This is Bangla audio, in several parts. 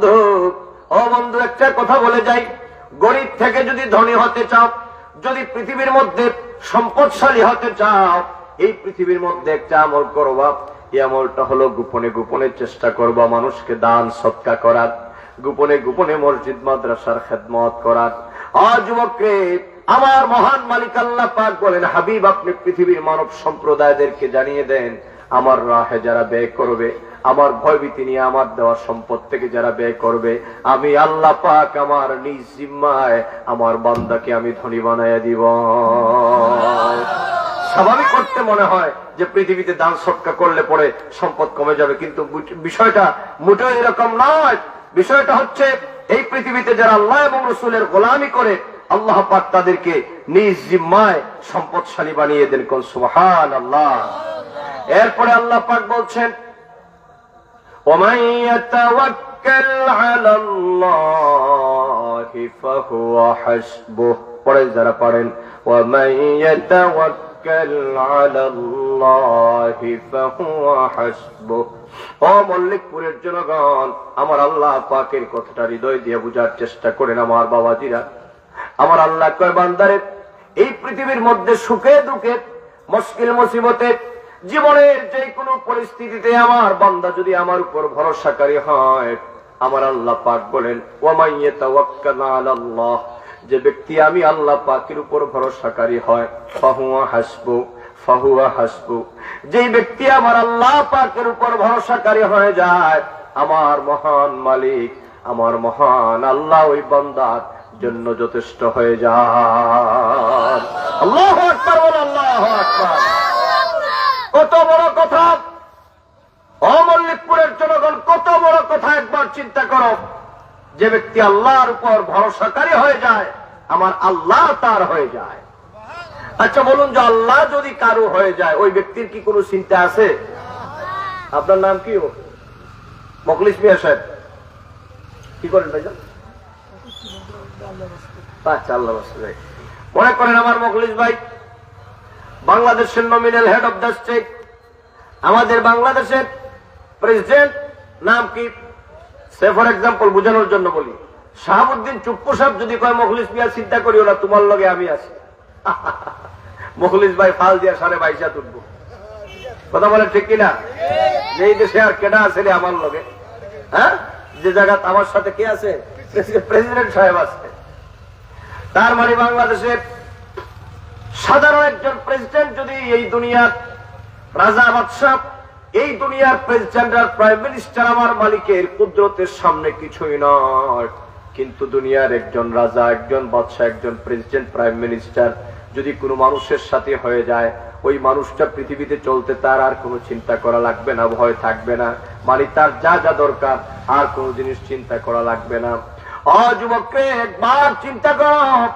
বন্ধু, ও বন্ধু, একটা কথা বলে যাই, গরিব থেকে যদি ধনী হতে চাও, যদি পৃথিবীর মধ্যে সম্পদশালী হতে চাও, এই পৃথিবীর মধ্যে একটা আমল করবা। এই আমলটা হলো গোপনে গোপনে চেষ্টা করবা মানুষকে দান সৎকা করার, গোপনে গোপনে মসজিদ মাদ্রাসার খেদমত করার। যুবকরে, আমার মহান মালিক আল্লাহ পাক বলেন, হাবিব আপনি পৃথিবীর মানব সম্প্রদায়দেরকে জানিয়ে দেন, আমার রাহে যারা ব্যয় করবে, আমার ভয়ভীতি নিয়ে আমার দেওয়া সম্পদ থেকে যারা ব্যয় করবে, আমি আল্লাহ পাক আমার নিজ জিম্মায় আমার বান্দাকে আমি ধনী বানাইয়া দিব। স্বাভাবিক করতে মনে হয় যে পৃথিবীতে দান সৎকা করলে পরে সম্পদ কমে যাবে, কিন্তু বিষয়টা মোটেও এরকম নয়। বিষয়টা হচ্ছে, এই পৃথিবীতে যারা আল্লাহ এবং রাসূলের গোলামি করে, আল্লাহ পাক তাদেরকে নিজ জিম্মায় সম্পদশালী বানিয়ে দেন। কোন সুবহানাল্লাহ। এরপরে আল্লাহ পাক বলছেন, ওমান ইয়াতাওয়াক্কাল আলাল্লাহি ফাহুয়া হাসবুহ। পড়েন যারা পারেন, ওমান ইয়াতাওয়াক্কাল আলাল্লাহি ফাহুয়া হাসবুহ। ও মল্লিকপুরের জনগণ, আমার আল্লাহ পাকের কথাটা হৃদয় দিয়ে বুঝার চেষ্টা করেন। আমার বাবাজিরা, আমার আল্লাহ কয়, বান্দারে, এই পৃথিবীর মধ্যে সুখে দুঃখে, মুশকিল মুসিবতে, জীবনের যে কোনো পরিস্থিতিতে আমার বান্দা যদি আমার উপর ভরসাকারী হয়, আমার আল্লাহ পাক বলেন, ওয়া ইয়াতাওয়াক্কাল আলাল্লাহ, যে ব্যক্তি আমি আল্লাহ পাকের উপর ভরসাকারী হয়, ফাহুয়া হাসবু, ফাহুয়া হাসবু, যে ব্যক্তি আমার আল্লাহ পাকের উপর ভরসাকারী হয়ে যায়, আমার মহান মালিক, আমার মহান আল্লাহ ওই বান্দার জন্য যথেষ্ট হয়ে যায়। আল্লাহু আকবার, আল্লাহু আকবার। কত বড় কথা! অমল্লিকপুরের জনগণ, কত বড় কথা! একবার চিন্তা করো, যে ব্যক্তি আল্লাহর উপর ভরসাকারী হয়ে যায়, আমার আল্লাহ তার হয়ে যায়। আচ্ছা বলুন, যে আল্লাহ যদি কারো হয়ে যায়, ওই ব্যক্তির কি কোনো চিন্তা আছে? আপনার নাম কি? মখলিস মিয়া সাহেব। কি করেন ভাইজান? আচ্ছা, আল্লাহ ভাই। মনে করেন আমার মখলিস ভাই বাংলাদেশের nominal head of the state, আমাদের বাংলাদেশের প্রেসিডেন্ট নাম কি? সে ফর এক্সাম্পল বোঝানোর জন্য বলি, শাহাবুদ্দিন চুপ্পু সাহেব যদি কয়, মখলিস মিয়া চিন্তা করিও না, তোমার লগে আমি আছি। মখলিস ভাই ফাল দিয়া 22.5 উঠবো। কথা বলে ঠিক কিনা? এই দেশে আর কেডা আছে রে আমার লগে? হ্যাঁ, যে জায়গা আমার সাথে কে আছে? প্রেসিডেন্ট সাহেব আছে। তার মানে বাংলাদেশের সাধারণ একজন প্রেসিডেন্ট যদি এই দুনিয়ার রাজা বাদশাহ, এই দুনিয়ার প্রেসিডেন্ট আর প্রাইম মিনিস্টার আমার মালিকের কুদরতের সামনে কিছুই নয়, কিন্তু দুনিয়ার একজন রাজা, একজন বাদশাহ, একজন প্রেসিডেন্ট, প্রাইম মিনিস্টার যদি কোনো মানুষের সাথে হয়ে যায়, ওই মানুষটা পৃথিবীতে চলতে তার আর কোনো চিন্তা করা লাগবে না, ভয় থাকবে না, মানে তার যা যা দরকার আর কোনো জিনিস চিন্তা করা লাগবে না। যুবককে, একবার চিন্তা কর,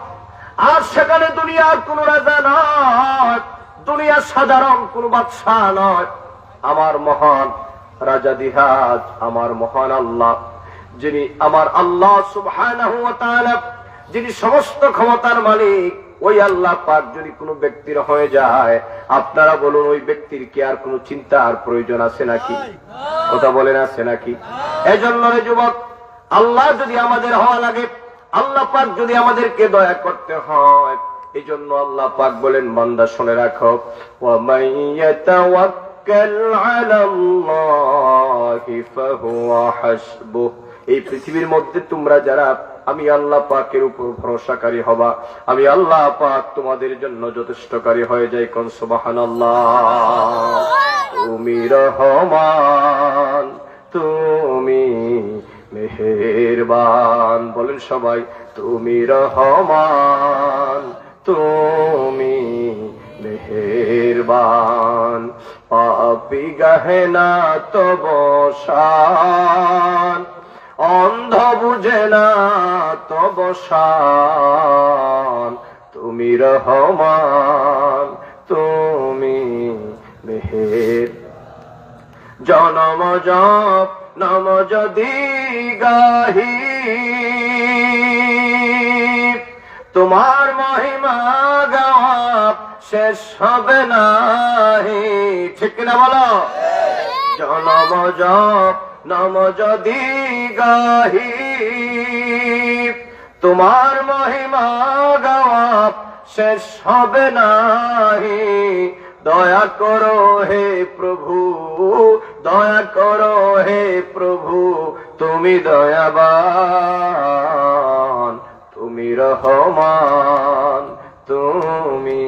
আর সেখানে দুনিয়ার কোন রাজা নয়, দুনিয়ার সাধারণ কোন বাদশাহ নয়, আমার মহান রাজা দিহাজ, আমার মহান আল্লাহ, যিনি আমার আল্লাহ সুবহানাহু ওয়া তাআলা, যিনি সমস্ত ক্ষমতার মালিক, ওই আল্লাহ পাক যদি কোনো ব্যক্তির হয়ে যায়, আপনারা বলুন, ওই ব্যক্তির কি আর কোনো চিন্তার প্রয়োজন আছে নাকি? কথা বলেন, আছে নাকি? এজন্য রে যুবক, আল্লাহ যদি আমাদের হওয়া লাগে, আল্লাহ পাক যদি আমাদেরকে দয়া করতে হয়, এই জন্য আল্লাহ পাক বলেন, বান্দা শুনে রাখো, ওয়া মান ইয়াতাওয়াক্কাল আলাল্লাহি ফাহুয়া হাসবুহ। এই পৃথিবীর মধ্যে তোমরা যারা আমি আল্লাহ পাকের উপর ভরসাকারী হবা, আমি আল্লাহ পাক তোমাদের জন্য যথেষ্টকারী হয়ে যাই। কোন সুবহানাল্লাহ। তুমি রহমান, তুমি মেহেরবান, বলেন সবাই, তুমি রহমান, তুমি মেহেরবান, পাপী গাহে না তব শান, অন্ধ বুঝে না তব শান, তুমি রহমান, তুমি মেহের। জনম জপ নম যদি গাহি, তোমার মহিমা গাওয়া শেষ হবে নাহি। ঠিক কিনা বলো? জনম জপ নাম যদি গাহি, তোমার মহিমা গাওয়া শেষ হবে নাহি। দয়া করো হে প্রভু, দয়া করো হে প্রভু, তুমি দয়াবান, তুমি রহমান, তুমি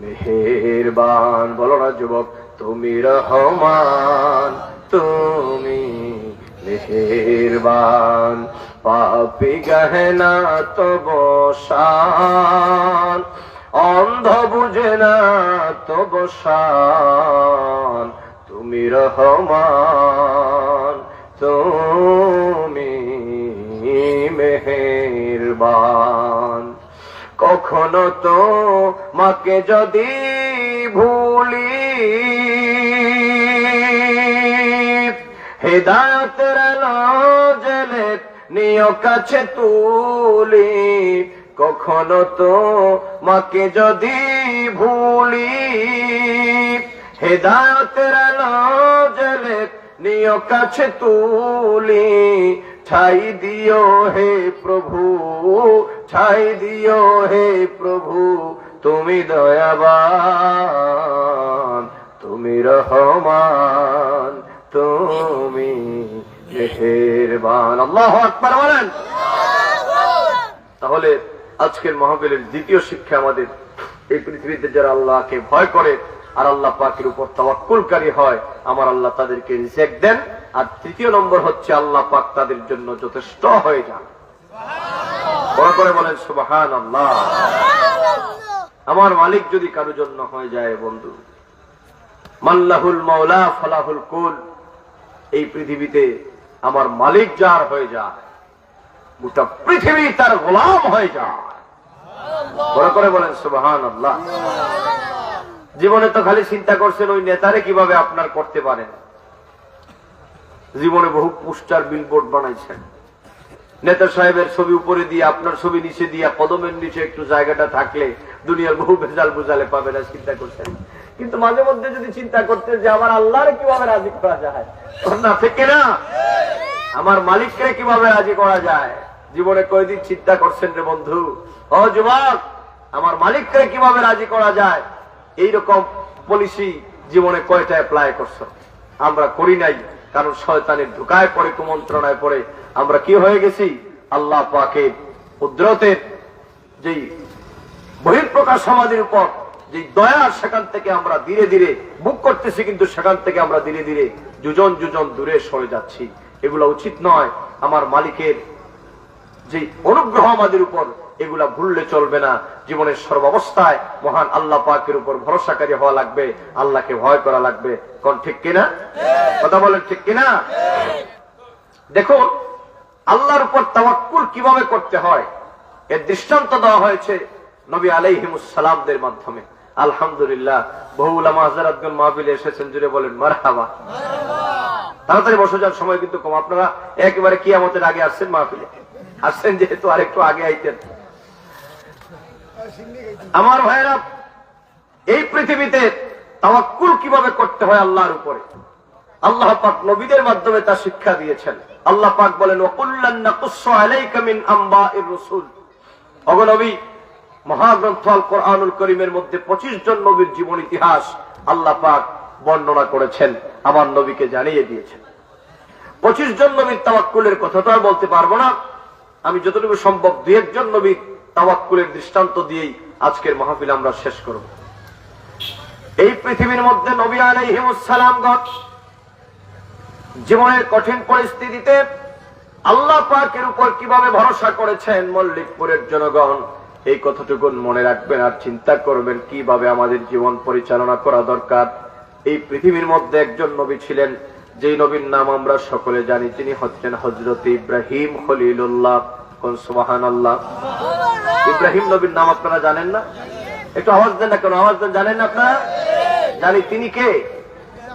মেহেরবান। বলো না যুবক, তুমি রহমান, তুমি মেহেরবান। পাপী গহনা তব শান, অন্ধ বুঝে না তব শান। তুমি রহমান, তুমি মেহেরবান। কখনো তো মাকে যদি ভুলি, হেদায়েতের আলো জেলে নিয় কাছে তুলি। কখনো তো মাকে যদি ভুলি, হেদায়েতের আলো জেলে নিয় কাছে তুলি। ঠাই দিও হে প্রভু, ঠাই দিও হে প্রভু, তুমি দয়াবান, তুমি রহমান, তুমি মেহেরবান। আল্লাহু আকবার বলেন। তাহলে আজকের মাহফিলের দ্বিতীয় শিক্ষা আমাদের, এই পৃথিবীতে যারা আল্লাহকে ভয় করে আর আল্লাহ পাকের উপর তাওয়াক্কুলকারী হয়, আমার আল্লাহ তাদেরকে রিজেক্ট দেন। আর তৃতীয় নম্বর হচ্ছে আল্লাহ পাক তাদের জন্য যথেষ্ট হয়ে যান। বড় করে বলেন সুবহানাল্লাহ। আমার মালিক যদি কারো জন্য হয়ে যায় বন্ধু, মাল্লাহুল মাওলা ফালাহুল কুল, এই পৃথিবীতে আমার মালিক যার হয়ে যায়, গোটা পৃথিবী তার গোলাম হয়ে যায়। বড় করে বলেন সুবহানাল্লাহ। জীবনে তো খালি চিন্তা করছেন ওই নেতারে কিভাবে আপনার করতে পারেন। জীবনে বহু পোস্টার বিলবোর্ড বানাইছেন, নেতা সাহেবের ছবি উপরে দিয়ে আপনার ছবি নিচে দিয়ে কদমের নিচে একটু জায়গাটা থাকলে দুনিয়ার বহু ভেজাল বুঝালে পাবে না, চিন্তা করছেন। কিন্তু মাঝে মধ্যে যদি চিন্তা করতে যে আমার আল্লাহরে কিভাবে রাজি করা যায়, না থেকে না আমার মালিককে কিভাবে রাজি করা যায়, জীবনে কয়দিন চিন্তা করছেন রে বন্ধু? ও যুবক, আমার মালিককে কিভাবে রাজি করা যায়, এইরকম পলিসি জীবনে কয়টা অ্যাপ্লাই করছো? আমরা করি নাই, কারণ শয়তানের ধোঁকায় পড়ে, কুমন্ত্রণায় পড়ে আমরা কি হয়ে গেছি? আল্লাহ পাকের কুদরতের যেই বহিঃপ্রকাশ আমাদের উপর যে দয়া, সেখান থেকে আমরা ধীরে ধীরে বুক করতেছি, কিন্তু সেখান থেকে আমরা ধীরে ধীরে যোজন যোজন দূরে সরে যাচ্ছি। এগুলো উচিত নয়। আমার মালিকের যে অনুগ্রহ আমাদের উপর, এগুলা ভুললে চলবে না। জীবনের সর্বাবস্থায় মহান আল্লাহ পাকের উপর ভরসাকারী হওয়া লাগবে, আল্লাহকে ভয় করা লাগবে। কোন ঠিক কিনা? কথা বলেন ঠিক কিনা? দেখুন আল্লাহর উপর তাওয়াক্কুল কিভাবে করতে হয় এর দৃষ্টান্ত দেওয়া হয়েছে নবী আলাইহিমুস সালামদের মাধ্যমে। আলহামদুলিল্লাহ, বহু উলামা হযরতগণ মাহফিলে এসেছেন, জুড়ে বলেন মারহাবা। তাড়াতাড়ি বসে যাওয়ার সময় কিন্তু কম। আপনারা একেবারে কিয়ামতের আগে আসছেন মাহফিলে, আসছেন যেহেতু আরেকটু আগে আইতেন। আমার ভাইরা, এই পৃথিবীতে তাওয়াক্কুল কিভাবে করতে হয় আল্লাহর উপরে, আল্লাহ পাক নবীদের মাধ্যমে তা শিক্ষা দিয়েছেন। আল্লাহ পাক বলেন ওয়াকুল্লান নাকুসসু আলাইকা মিন আম্বাইর রাসূল। ওগো নবী, মহাগ্রন্থ আল কোরআনুল কারীমের মধ্যে 25 জন নবীর জীবন ইতিহাস আল্লাহ পাক বর্ণনা করেছেন, আমার নবীকে জানিয়ে দিয়েছেন। 25 জন নবীর তাওয়াক্কুলের কথা তো আর বলতে পারবো না। আমি যতটুকু সম্ভব 2-1 জন নবীর তাওয়াক্কুলের দৃষ্টান্ত দিয়েই আজকের মাহফিল আমরা শেষ করব। এই পৃথিবীর মধ্যে নবী আলাইহিমুস সালামগণ জীবনের কঠিন পরিস্থিতিতে আল্লাহ পাকের উপর কিভাবে ভরসা করেছেন, মল্লিকপুরের জনগণ এই কথাটুকু মনে রাখবেন আর চিন্তা করবেন কিভাবে আমাদের জীবন পরিচালনা করা দরকার। এই পৃথিবীর মধ্যে একজন নবী ছিলেন, যেই নবীর নাম আমরা সকলে জানি, তিনি হচ্ছেন হযরত ইব্রাহিম খলিলুল্লাহ। কোন সুবহানাল্লাহ। ইব্রাহিম নবীর নাম আপনারা জানেন না? একটু আওয়াজ দেন না কেন? আওয়াজ দেন। জানেন না আপনারা? জানি। তিনি কে?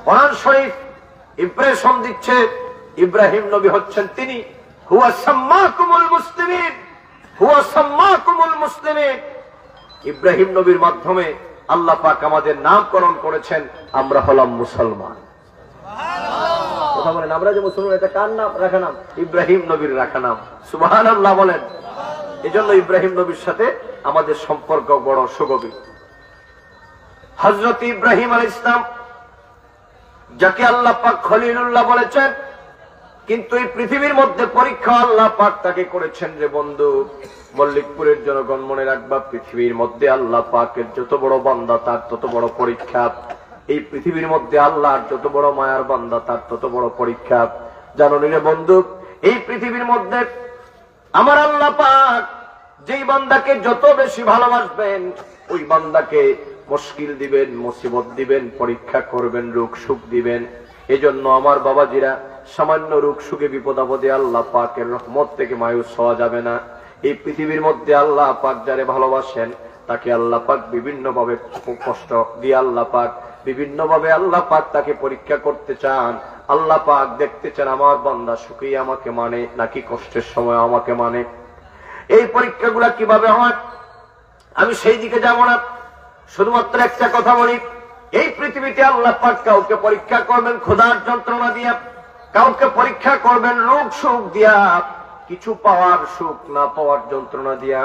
কোরআন শরীফ ইমপ্রেশন দিচ্ছে ইব্রাহিম নবী হচ্ছেন তিনি। হুয়া সাম্মাকুমুল মুসলিমিন, হুয়া সাম্মাকুমুল মুসলিমিন। ইব্রাহিম নবীর মাধ্যমে আল্লাহ পাক আমাদের নামকরণ করেছেন, আমরা হলাম মুসলমান। কথা বলেন, আমরা যে মুসলমান, এটা কার নাম রাখা নাম? ইব্রাহিম নবীর রাখা নাম। সুবহানাল্লাহ বলেন। এই জন্য ইব্রাহিম নবীর সাথে আমাদের সম্পর্ক বড় সুগভীর। হযরত ইব্রাহিম আলাইহিস সালাম, যাকে আল্লাহ পাক খলিলুল্লাহ বলেছেন, কিন্তু এই পৃথিবীর মধ্যে পরীক্ষা আল্লাহ পাক তাকে করেছেন রে বন্ধু। মল্লিকপুরের জনগণ মনে রাখবা, পৃথিবীর মধ্যে আল্লাহ পাকের যত বড় বান্দা তার তত বড় পরীক্ষা। এই পৃথিবীর মধ্যে আল্লাহর যত বড় মায়ার বান্দা তার তত বড় পরীক্ষা। জানো রে বন্ধু, এই পৃথিবীর মধ্যে আমার আল্লাহ পাক যেই বান্দাকে যত বেশি ভালোবাসবেন, ওই বান্দাকে মুশকিল দিবেন, মুসিবত দিবেন, পরীক্ষা করবেন, রোগ সুখ দিবেন। এজন্য আমার বাবাজিরা, সামান্য রোগ সুখে বিপদ আপদে আল্লাহ পাকের রহমত থেকে মায়ুস হওয়া যাবে না। এই পৃথিবীর মধ্যে আল্লাহ পাক যারে ভালোবাসেন, তাকে আল্লাহ পাক বিভিন্ন ভাবে কষ্ট দিয়ে আল্লাহ পাক বিভিন্ন ভাবে আল্লাহ পাক তাকে পরীক্ষা করতে চান। আল্লাহ পাক দেখতে চান আমার বান্দা সুখে আমাকে মানে নাকি কষ্টের সময় আমাকে মানে। এই পরীক্ষাগুলা কিভাবে হয় আমি সেই দিকে যাব না, শুধুমাত্র একটা কথা বলি। এই পৃথিবীতে আল্লাহ পাক কাউকে পরীক্ষা করবেন ক্ষুধার যন্ত্রণা দিয়া, কাউকে পরীক্ষা করবেন রোগ সুখ দিয়া, কিছু পাওয়ার সুখ না পাওয়ার যন্ত্রণা দিয়া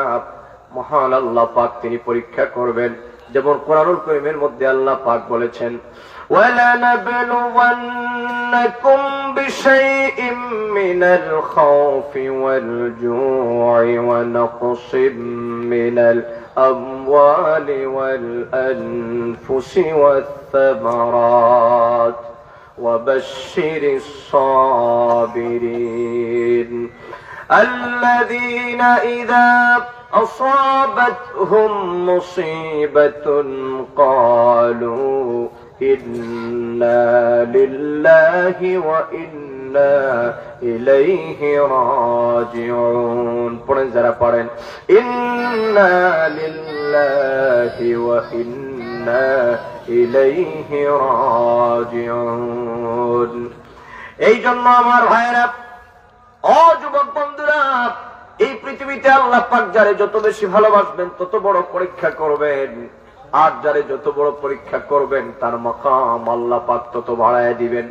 মহান আল্লাহ পাক তিনি পরীক্ষা করবেন। যেমন কোরআনুল কারীমের মধ্যে আল্লাহ পাক বলেছেন, وَلَنَبْلُوَنَّكُمْ بِشَيْءٍ مِّنَ الْخَوْفِ وَالْجُوعِ وَنَقْصٍ مِّنَ الْأَمْوَالِ وَالْأَنفُسِ وَالثَّمَرَاتِ وَبَشِّرِ الصَّابِرِينَ الَّذِينَ إِذَا أصابتهم مصيبة قالوا إنا لله وإنا إليه راجعون। পড়েন যারা পড়েন, إنا لله وإنا إليه راجعون। এই জন্য আমার ভাইরা, ও যুবক বন্ধুরা, এই পৃথিবীতে আল্লাহ পাক যারে যত বেশি ভালোবাসবেন তত বড় পরীক্ষা করবেন, আর যারে যত বড় পরীক্ষা করবেন তার মাকাম আল্লাহ পাক তত বাড়ায় দিবেন।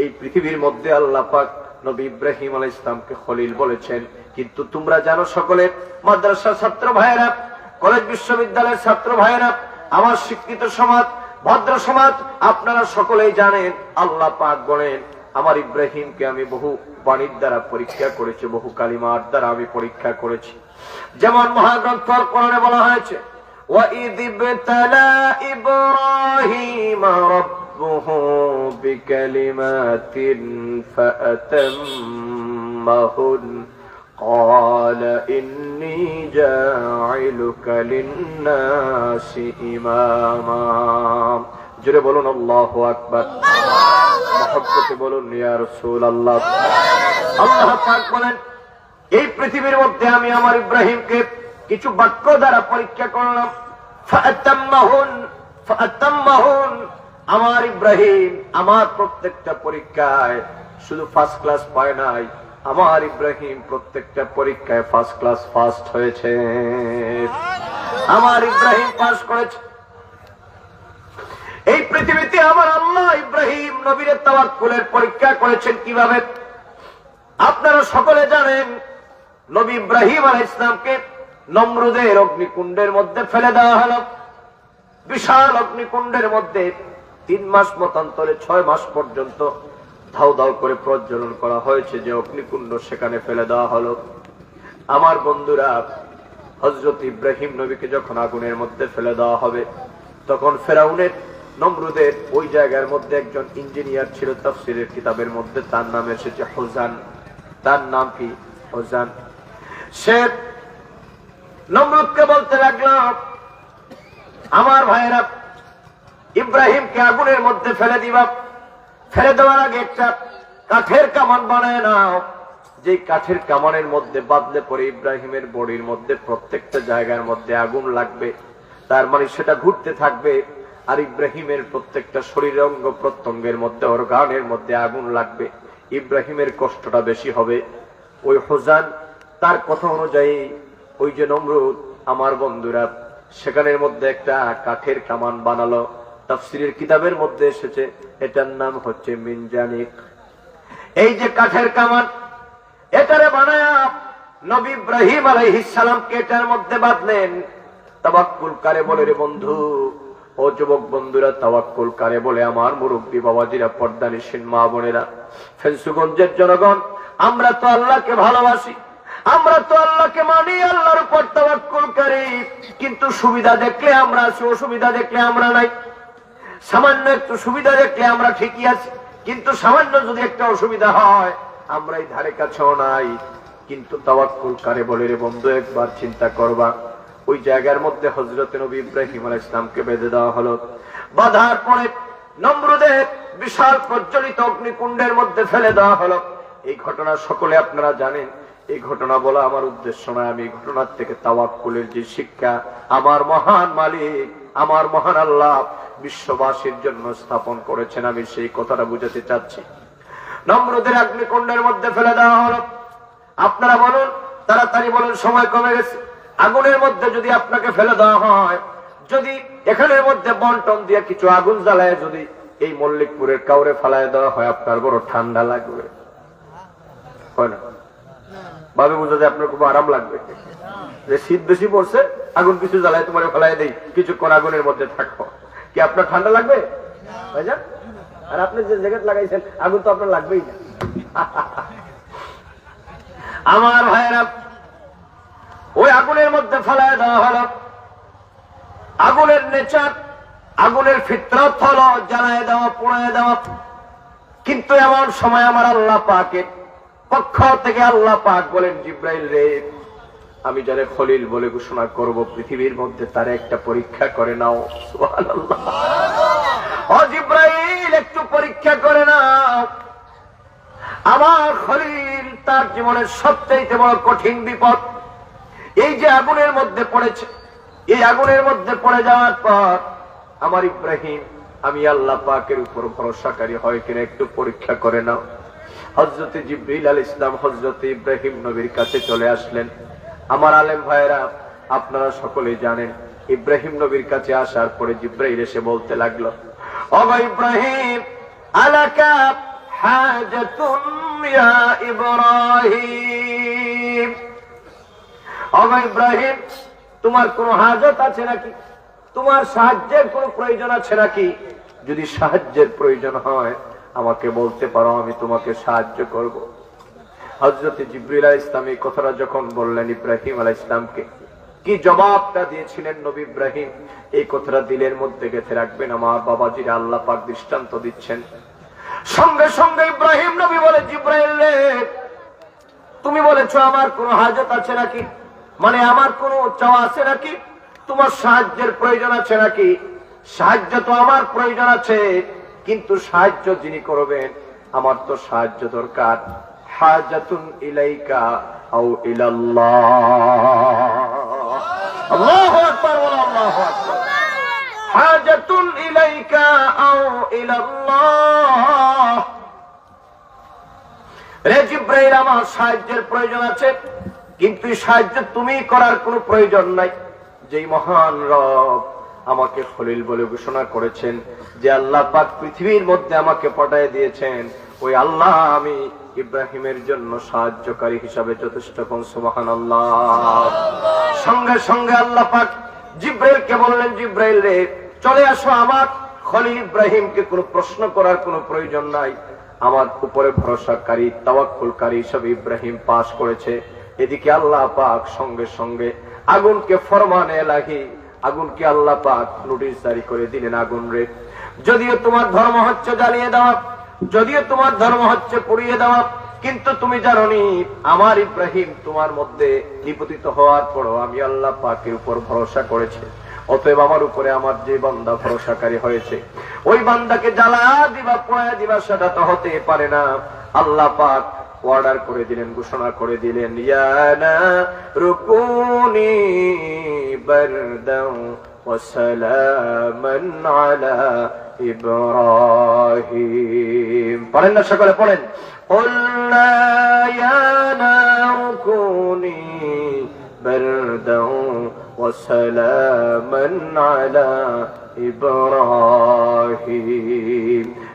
এই পৃথিবীর মধ্যে আল্লাহ পাক নবী ইব্রাহিম আলাইহিস সালামকে খলিল বলেছেন, কিন্তু তোমরা জানো সকলে, মাদ্রাসার ছাত্র ভাইয়েরা, কলেজ বিশ্ববিদ্যালয়ের ছাত্র ভাইয়েরা, আমার শিক্ষিত সমাজ, ভদ্র সমাজ, আপনারা সকলেই জানেন আল্লাহ পাক বলেন আমার ইব্রাহিমকে আমি বহু বাণীর দ্বারা পরীক্ষা করেছি, বহু কালিমার দ্বারা আমি পরীক্ষা করেছি। যেমন মহাগ্রন্থ আল কোরআনে বলা হয়েছে, وَإِذِ ابْتَلَى إِبْرَاهِيمَ رَبُّهُ بِكَلِمَاتٍ فَأَتَمَّهُنَّ قَالَ إِنِّي جَاعِلُكَ لِلنَّاسِ إِمَامًا। জোরে বলুন আল্লাহু আকবার, মহব্বতে বলুন ইয়া রাসূলুল্লাহ। আল্লাহ পাক বলেন, এই পৃথিবীর মধ্যে আমি আমার ইব্রাহিমকে কিছু বাক্য দ্বারা পরীক্ষা করলাম। ফাআতাম্মাহুন, আমার ইব্রাহিম আমার প্রত্যেকটা পরীক্ষায় শুধু ফার্স্ট ক্লাস পায় নাই, আমার ইব্রাহিম প্রত্যেকটা পরীক্ষায় ফার্স্ট ক্লাস ফার্স্ট হয়েছে। আমার ইব্রাহিম পাস করেছে। এই পৃথিবীতে আমার আল্লাহ ইব্রাহিম নবীর তাওয়াক্কুলের পরীক্ষা করেছেন কিভাবে আপনারা সকলে জানেন। নবী ইব্রাহিম আলাইহিস সালামকে নমরুদের অগ্নিকুণ্ডের মধ্যে ফেলে দেওয়া হলো। বিশাল অগ্নিকুণ্ডের মধ্যে 3 মাস মতান্তরে 6 মাস পর্যন্ত ধাউ ধাউ করে প্রজ্বলন করা হয়েছে, যে অগ্নিকুণ্ড সেখানে ফেলে দেওয়া হলো। আমার বন্ধুরা, হযরত ইব্রাহিম নবীকে যখন আগুনের মধ্যে ফেলে দেওয়া হবে, তখন ফেরাউনের, নমরুদের ওই জায়গার মধ্যে একজন ইঞ্জিনিয়ার ছিল। তাফসীরের কিতাবের মধ্যে তার নাম এসেছে হুজান। তার নাম কি? হুজান। সে নমরুদকে বলতে লাগলো, আমার ভাইয়েরা, ইব্রাহিমকে আগুনের মধ্যে ফেলে দিবা, ফেলে দেওয়ার আগে একটা কাঠের কামান বানায় নাও, যে কাঠের কামানের মধ্যে বাঁধলে পরে ইব্রাহিমের বডির মধ্যে প্রত্যেকটা জায়গার মধ্যে আগুন লাগবে। তার মানে সেটা ঘুরতে থাকবে, আর ইব্রাহিমের প্রত্যেকটা শরীর অঙ্গ প্রত্যঙ্গের মধ্যে, অর্গানের মধ্যে আগুন লাগবে। ইব্রাহিমের কষ্টটা বেশি হবে। ওই হুজান তার কথা অনুযায়ী ওই যে নমরুদ, আমার বন্ধুরা, সেখানের মধ্যে একটা কাঠের কামান বানালো। তাফসীরের কিতাবের মধ্যে এসেছে এটার নাম হচ্ছে মিনজানিক। এই যে কাঠের কামান, এটারে বানায়া নবী ইব্রাহিম আলাইহিস সালামকে এটার মধ্যে বাঁধলেন। তাওয়াক্কুল কারে বলে রে বন্ধু, ও যুবক বন্ধুরা, তাওয়াক্কুল কারে বলে আমার মুরব্বী বাবাজিরা, পর্দানিশীন মা বোনেরা, ফেঞ্চুগঞ্জের জনগণ, আমরা তো আল্লাহকে ভালোবাসি, আমরা তো আল্লাহকে মানি, আল্লাহর উপর তাওয়াক্কুল করি, কিন্তু সুবিধা দেখলে আমরা আছি, অসুবিধা দেখলে আমরা নাই। সামান্য একটু সুবিধা দেখলে আমরা ঠিকই আছি, কিন্তু সামান্য যদি একটা অসুবিধা হয় আমরা এই ধারে কাছেও নাই। কিন্তু তাওয়াক্কুল কারে বলে রে বন্ধু, একবার চিন্তা করবা, ওই জায়গার মধ্যে হযরত নবী ইব্রাহিম আলাইহিস সালামকে বেঁধে দেওয়া হলো। বাঁধার পরে নমরুদের বিশাল প্রজ্বলিত অগ্নিকুণ্ডের মধ্যে ফেলে দেওয়া হলো। এই ঘটনা সকলে আপনারা জানেন। এই ঘটনা বলা আমার উদ্দেশ্য নয়, আমি এই ঘটনার থেকে তাওয়াক্কুলের যে শিক্ষা আমার মহান মালিক, আমার মহান আল্লাহ বিশ্ববাসীর জন্য স্থাপন করেছেন, আমি সেই কথাটা বুঝাতে চাচ্ছি। নমরুদের অগ্নিকুণ্ডের মধ্যে ফেলে দেওয়া হলো। আপনারা বলুন, তাড়াতাড়ি বলুন, সময় কমে গেছে। আগুনের মধ্যে যদি আপনাকে ফেলে দেওয়া হয়, যদি এখানের মধ্যে বন্টন দিয়ে কিছু আগুন জ্বালায় যদি এই মল্লিকপুরের কাউরে ফেলায় দেওয়া হয়, আপনার বড় ঠান্ডা লাগবে, হয় না? ভাবে বুঝা যায় আপনার খুব আরাম লাগবে যে শীত বেশি পড়ছে, আগুন কিছু জ্বালায় তোমার ফেলায় দেই, কিছুক্ষণ আগুনের মধ্যে থাকো, কি আপনার ঠান্ডা লাগবে ভাইজান? আর আপনি যে জ্যাকেট লাগাইছেন আগুন তো আপনার লাগবেই না। আমার ভাইয়েরা, ওই আগুনের মধ্যে ফেলায় দেওয়া হলো। আগুনের নেচার, আগুনের ফিতরত হলো জ্বালায় দেওয়া, পোড়ায় দেওয়া। কিন্তু এমন সময় আমার আল্লাহ পাকের পক্ষ থেকে আল্লাহ পাক বলেন, জিব্রাইল রে, আমি যারে খলিল বলে ঘোষণা করব পৃথিবীর মধ্যে, তার একটা পরীক্ষা করে নাও। সুবহানাল্লাহ। ও জিব্রাইল, একটু পরীক্ষা করে নাও। আমার খলিল, তার জীবনের সবচেয়ে বড় কঠিন বিপদ এই যে আগুনের মধ্যে পড়েছে। এই আগুনের মধ্যে পড়ে যাওয়ার পর আমার ইব্রাহিম, আমি আল্লাহ পাকের উপর ভরসাকারী হয় কিনা একটু পরীক্ষা করে নাও। হযরত জিবরিল আলাইহিস সালাম হযরত ইব্রাহিম নবীর কাছে চলে আসলেন। আমার আলেম ভাইরা, আপনারা সকলেই জানেন, ইব্রাহিম নবীর কাছে আসার পরে জিবরাইল এসে বলতে লাগলো, ও ইব্রাহিম, আলাকা হাজাতুন ইয়া ইব্রাহিম। ও ইব্রাহিম, তোমার কোন হাজত আছে নাকি? তোমার সাহায্যের কোন প্রয়োজন আছে নাকি? যদি সাহায্যের প্রয়োজন হয় আমাকে বলতে পারো, আমি তোমাকে সাহায্য করব। হযরত জিবরিল আলাইহিস সালাম এই কথাটা যখন বললেন ইব্রাহিম আলাইহিস সালামকে, কি জবাবটা দিয়েছিলেন নবী ইব্রাহিম, এই কথাটা দিলের মধ্যে গেঁথে রাখবেন। আমার বাবাজিরা, আল্লাহ পাক দৃষ্টান্ত দিচ্ছেন। সঙ্গে সঙ্গে ইব্রাহিম নবী বলে, জিবরাইল রে, তুমি বলেছো আমার কোন হাজত আছে নাকি, মানে আমার কোন চাওয়া আছে নাকি? তোমার সাহায্যের প্রয়োজন আছে নাকি? সাহায্য তো আমার প্রয়োজন আছে, কিন্তু সাহায্য যিনি করবেন, আমার তো সাহায্য দরকার। হাজাতুন ইলাইকা আও ইলাল্লাহ। আল্লাহু আকবার, আল্লাহু আকবার। হাজাতুন ইলাইকা আও ইলাল্লাহ। রে জিবরাইল, আমার সাহায্যের প্রয়োজন আছে, কিন্তু সাহায্য তুমি করার কোনো প্রয়োজন নাই। যেই মহান রব আমাকে খলিল বলে ঘোষণা করেছেন, যে আল্লাহ পাক পৃথিবীর মধ্যে আমাকে পাঠিয়ে দিয়েছেন, ওই আল্লাহ আমি ইব্রাহিমের জন্য সাহায্যকারী হিসাবে যথেষ্ট। সুবহানাল্লাহ। সঙ্গে সঙ্গে আল্লাহ পাক জিবরাইলকে বললেন, জিবরাইল রে, চলে আসো, আমার খলিল ইব্রাহিমকে কোনো প্রশ্ন করার কোনো প্রয়োজন নাই। আমার উপরে ভরসাকারী, তাওয়াক্কুলকারী হিসাবে ইব্রাহিম পাশ করেছে। এদিকে আল্লাহ পাক সঙ্গে সঙ্গে আগুনকে ফরমানে এলাহি, আগুনকে আল্লাহ পাক নোটিশ জারি করে দিলেন, আগুন রে, যদিও তোমার ধর্ম হচ্ছে জ্বালিয়ে দেওয়া, যদিও তোমার ধর্ম হচ্ছে পুড়িয়ে দেওয়া, কিন্তু তুমি জানো নি আমার ইব্রাহিম তোমার মধ্যে নিপতিত হওয়ার পরও আমি আল্লাহ পাকের উপর ভরসা করেছি। অতএব আমার উপরে আমার যে বান্দা ভরসাকারী হয়েছে, ওই বান্দাকে জ্বালা দিবা, পোড়ায় দিবা, সেটা তো হতে পারে না। আল্লাহ পাক অর্ডার করে দিলেন, ঘোষণা করে দিলেন, ইয়া নারুকুনি বারদাও ওয়া সালামান আলা ইব্রাহিম। পড়েন না সকলে, পড়েন। কুলনা ইয়া নারুকুনি বারদাও ওয়া সালামান আলা ইব্রাহিম।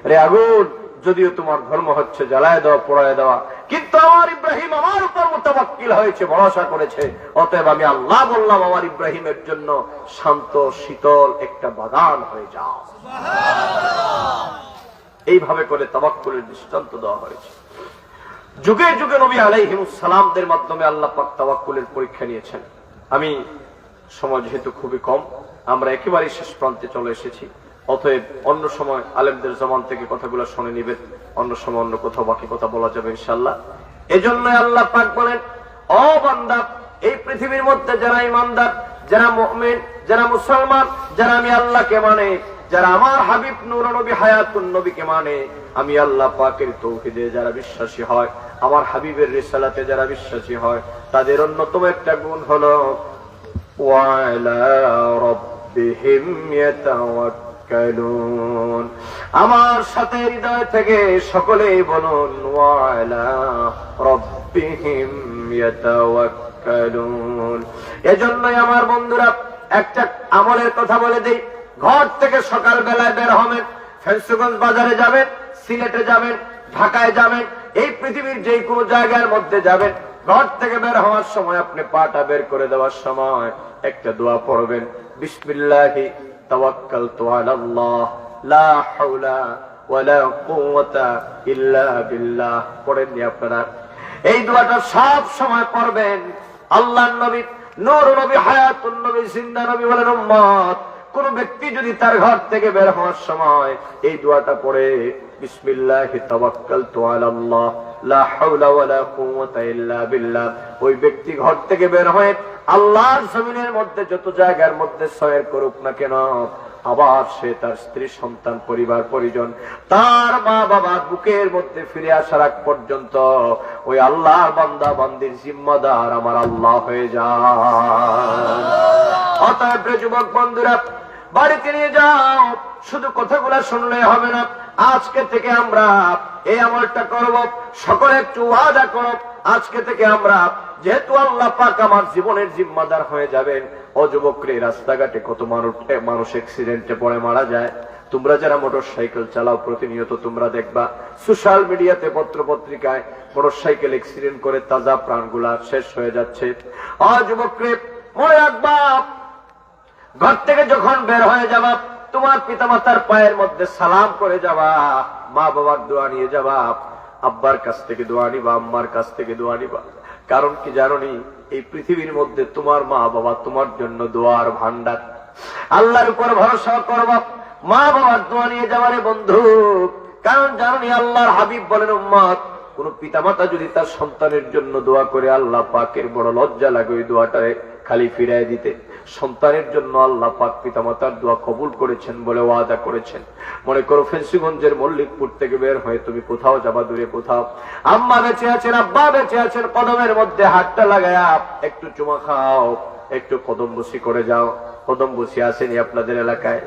রে আগুন, যদিও তোমার ধর্ম হচ্ছে জ্বালায় দেওয়া পোড়ায় দেওয়া, কিন্তু আমার ইব্রাহিম আমার উপর মুতাওয়াক্কিল হয়েছে, ভরসা করেছে, অতএব আমি আল্লাহ বললাম আমার ইব্রাহিমের জন্য শান্ত শীতল একটা বাগান হয়ে যাও। এইভাবে করে তাওয়াক্কুলের দৃষ্টান্ত দেওয়া হয়েছে। যুগে যুগে নবী আলাইহিমুস সালামদের মাধ্যমে আল্লাহ পাক তাওয়াক্কুলের পরীক্ষা নিয়েছেন। আমি সময় যেহেতু খুবই কম, আমরা একেবারেই শেষ প্রান্তে চলে এসেছি, অতএব অন্য সময় আলেমদের জমান থেকে কথাগুলো শুনে নিবেন, অন্য সময় অন্য কোথাও বাকি কথা বলা যাবে ইনশাআল্লাহ। এজন্য আল্লাহ পাক বলেন, ও বান্দা, এই পৃথিবীর মধ্যে যারা ঈমানদার, যারা মুমিন, যারা মুসলমান, যারা আমি আল্লাহকে মানে, যারা আমার হাবিব নূর নবী হায়াতুন নবীকে মানে, আমি আল্লাহ পাকের তৌহিদে যারা বিশ্বাসী হয়, আমার হাবিবের রিসালাতে যারা বিশ্বাসী হয়, তাদের অন্যতম একটা গুণ হলো ওয়ালা রাব্বিহিম ইয়াতাওয়াক্কালুন। আমার সাথে হৃদয় থেকে সকলেই বলুন ওয়ালা রাব্বিহিম ইয়াতাওয়াক্কালুন। এজন্যই আমার বন্ধুরা একটা আমলের কথা বলে দেই। ঘর থেকে সকাল বেলায় বের হবেন, ফেন্সুগঞ্জ বাজারে যাবেন, সিলেটে যাবেন, ঢাকায় যাবেন, এই পৃথিবীর যে কোনো জায়গার মধ্যে যাবেন, ঘর থেকে বের হওয়ার সময় আপনি পাটা বের করে দেওয়ার সময় একটা দোয়া পড়বেন, বিসমিল্লাহি তাওয়াক্কালতু আলাল্লাহ লা হাওলা ওয়ালা কুওয়াতা ইল্লা বিল্লাহ। পড়েননি আপনারা? এই দোয়াটা সব সময় পড়বেন। আল্লাহর নবী নূর নবী হায়াতুন নবী জিন্দা নবী বলেন, উম্মত, কোন ব্যক্তি যদি তার ঘর থেকে বের হওয়ার সময় এই দোয়াটা পড়ে, বিসমিল্লাহি তাওয়াক্কালতু আলাল্লাহ লা হাওলা ওয়ালা কুওয়াতা ইল্লা বিল্লাহ, ওই ব্যক্তি ঘর থেকে বের হয়ে আল্লাহর জমিনের মধ্যে যত জায়গার মধ্যে সয়র করুক না কেন, আবার সে তার স্ত্রী সন্তান পরিবার পরিজন তার মা বাবার বুকের মধ্যে ফিরে আসার আগ পর্যন্ত ওই আল্লাহর বান্দা বান্দির জিম্মাদার আমার আল্লাহ হয়ে যায়। অতএব যুবক বন্ধুরা, বাড়িতে নিয়ে যাও, শুধু কথাগুলা শুনলে হবে না। আজকে থেকে আমরা এই আমলটা করব, সকলে একটু ওয়াদা করো, আজকে থেকে আমরা, যেহেতু আল্লাহ পাক আমার জীবনের জিম্মাদার হয়ে যাবেন। ও যুবকরে, রাস্তাঘাটে কত মানুষ অ্যাক্সিডেন্টে পড়ে মারা যায়। তোমরা যারা মোটরসাইকেল চালাও প্রতিনিয়ত তোমরা দেখবা সোশ্যাল মিডিয়াতে, পত্র পত্রিকায় মোটরসাইকেল অ্যাক্সিডেন্ট করে তাজা প্রাণগুলা শেষ হয়ে যাচ্ছে। ও যুবকরে, মনে রাখবা, ঘর থেকে যখন বের হয়ে যাবা, তোমার পিতামাতার পায়ের মধ্যে সালাম করে যাবা, মা বাবার দোয়া নিয়ে যাবা, আব্বার কাছ থেকে দোয়া নিবা, আম্মার কাছ থেকে দোয়া নিবা। কারণ কি জানোনি, এই পৃথিবীর মধ্যে তোমার মা বাবা তোমার জন্য দোয়ার ভান্ডার। আল্লাহর উপর ভরসা করবা, মা বাবার দোয়া নিয়ে যাবারে বন্ধু। কারণ জানোনি, আল্লাহর হাবিব বলেন, উম্মত, কোন পিতামাতা যদি তার সন্তানের জন্য দোয়া করে, আল্লাহ পাকের বড় লজ্জা লাগে ওই দোয়াটারে খালি ফিরাই দিতে। সন্তানের জন্য আল্লাহ পাক পিতামাতার দোয়া কবুল করেছেন বলে ওয়াদা করেছেন। মনে করো ফেন্সিগঞ্জের মল্লিকপুর থেকে বের হয়ে তুমি কোথাও যাবা, দূরে কোথাও, আম্মা বেঁচে আছেন, আব্বা বেঁচে আছেন, কদমের মধ্যে হাতটা লাগায়া একটু চুমা খাও, একটু কদম বসি করে যাও। কদম বসি আসেনি আপনাদের এলাকায়?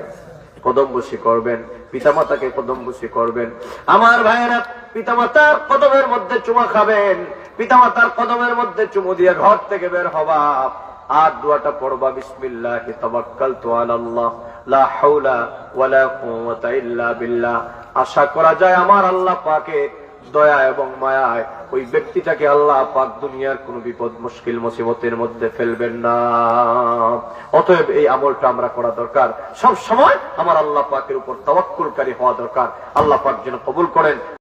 কদম বসি করবেন, পিতামাতাকে কদম বসি করবেন। আমার ভাইয়েরা, পিতামাতার কদমের মধ্যে চুমা খাবেন, পিতামাতার কদমের মধ্যে চুমু দিয়ে ঘর থেকে বের হবা, আর দোয়াটা পড়বা, বিসমিল্লাহি তাওয়াক্কালতু আলাল্লাহ লা হাওলা ওয়ালা কুওয়াতা ইল্লা বিল্লাহ। আশা করা যায় আমার আল্লাহ পাকের দয়া এবং মায়ায় ওই ব্যক্তিটাকে আল্লাহ পাক দুনিয়ার কোন বিপদ মুশকিল মুসিবতের মধ্যে ফেলবেন না। অতএব এই আমলটা আমরা করা দরকার। সব সময় আমার আল্লাহ পাকের উপর তাওয়াক্কুলকারী হওয়া দরকার। আল্লাহ পাক যেন কবুল করেন।